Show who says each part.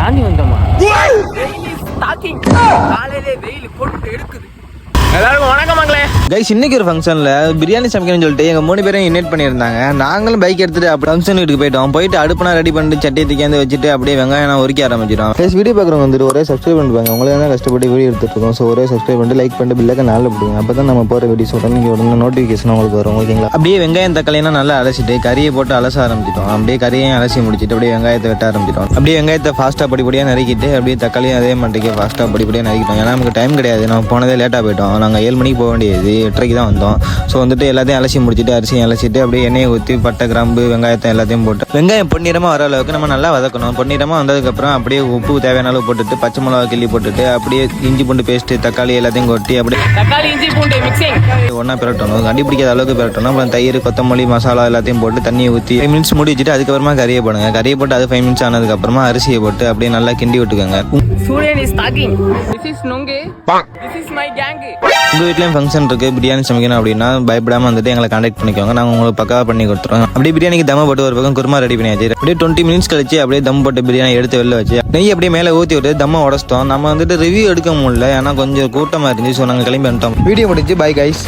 Speaker 1: தாண்டி வந்தோமா? காலையிலே வெயில் போட்டு எடுக்குது. எல்லாருக்கும் வணக்கம் மங்களே.
Speaker 2: கைஸ், இன்னைக்கு ஒரு ஃபங்க்ஷனில் பிரியாணி சமைக்கணும்னு சொல்லிட்டு எங்கள் 3 பேரையும் இன்வைட் பண்ணியிருந்தாங்க. நாங்களும் பைக் எடுத்துகிட்டு அப்படி ஃபங்க்ஷன் வீட்டுக்கு போயிட்டு அடுப்புனா ரெடி பண்ணிட்டு சட்டியை திக்காந்து வச்சுட்டு அப்படியே வெங்காயம் உரிக்க ஆரம்பிச்சிடும். கைஸ், வீடியோ பார்க்குறவங்க வந்துட்டு ஒரே சப்ஸ்கிரைப் பண்ணிப்பாங்க. உங்களுக்கு தான் கஷ்டப்பட்டு வீடியோ எடுத்துட்டு இருக்கோம். ஸோ ஒரே சப்ஸ்கிரைப் பண்ணிட்டு லைக் பண்ணிட்டு பில்லுக்கு நாளில் பிடிங்க. அப்போ தான் நம்ம போகிற வீடியோஸ் உடனே நோட்டிஃபிகேஷன் உங்களுக்கு வரும். ஓகேங்களா? அப்படியே வெங்காயம் தக்காளியெல்லாம் நல்லா அலசிட்டு கறியை போட்டு அலச ஆரம்பிச்சிட்டோம். அப்படியே கறியையும் அலசி முடிச்சுட்டு அப்படியே வெங்காயத்தை வெட்ட ஆரம்பிச்சிட்டோம். அப்படியே வெங்காயத்தை ஃபாஸ்ட்டாக படிப்படியாக நறுக்கிட்டு அப்படியே தக்காளியும் அதே மாட்டிக்கு ஃபாஸ்ட்டாக படிப்படியாக நறுக்கிட்டோம். ஏன்னா நமக்கு டைம் கிடையாது. நம்ம போனதே லேட்டாக போயிட்டோம். நாங்கள் 7 மணிக்கு போக வேண்டியது, 8:30 தான் வந்தோம். ஸோ வந்துட்டு எல்லாத்தையும் அலசி முடிச்சுட்டு அரிசியும் அலசிட்டு அப்படியே எண்ணெயை ஊற்றி பட்டை கிராம்பு வெங்காயத்தை எல்லாத்தையும் போட்டு வெங்காயம் பொன்னிறமாக வர அளவுக்கு நம்ம நல்லா வதக்கணும். பொன்னிறமாக வந்ததுக்கப்புறம் அப்படியே உப்பு தேவையான அளவு போட்டுட்டு பச்சை மிளகா கிள்ளி போட்டுட்டு அப்படியே இஞ்சி பூண்டு பேஸ்ட்டு தக்காளி எல்லாத்தையும் கொட்டி அப்படியே
Speaker 1: தக்காளி இஞ்சி பூண்டு மிக்சிங்
Speaker 2: ஒன்றா பிரட்டணும். கண்டி பிடிக்காத அளவுக்கு பிரட்டணும். அப்புறம் தயிர் கொத்தமல்லி மசாலா எல்லாத்தையும் போட்டு தண்ணியை ஊற்றி 5 மினிட்ஸ் மூடி வச்சுட்டு அதுக்கப்புறமா கறியை போடுங்க. கறியை போட்டு அது 5 மினிட்ஸ் ஆனதுக்கப்புறமா அரிசியை போட்டு அப்படியே நல்லா கிண்டி விட்டுக்கோங்க.
Speaker 1: சூரியன் இஸ் டாக்கிங். திஸ் இஸ் நொங்கு. This is my gang.
Speaker 2: உங்கள் வீட்லேயும் ஃபங்க்ஷன் இருக்குது, பிரியாணி சமைக்கணும் அப்படின்னா பயப்படாமல் வந்துட்டு எங்களை கான்டாக்ட் பண்ணிக்கோங்க. நாங்கள் உங்களுக்கு பக்காவாக பண்ணி கொடுத்துருவோம். அப்படியே பிரியாணிக்கு தம் போட்டு ஒரு பக்கம் குருமா ரெடி பண்ணியாச்சு. அப்படியே 20 மினிட்ஸ் கழிச்சு அப்படியே தம் போட்டு பிரியாணி எடுத்து வெளில வச்சு நெய் அப்படியே மேலே ஊற்றி விட்டு தம்மை உடச்சிட்டோம். நம்ம வந்துட்டு ரிவ்யூ எடுக்க முடியல, ஏன்னா கொஞ்சம் கூட்டமாக இருந்துச்சு. ஸோ நாங்கள் கிளம்பி வந்துட்டோம். வீடியோ முடிஞ்சு. Bye guys.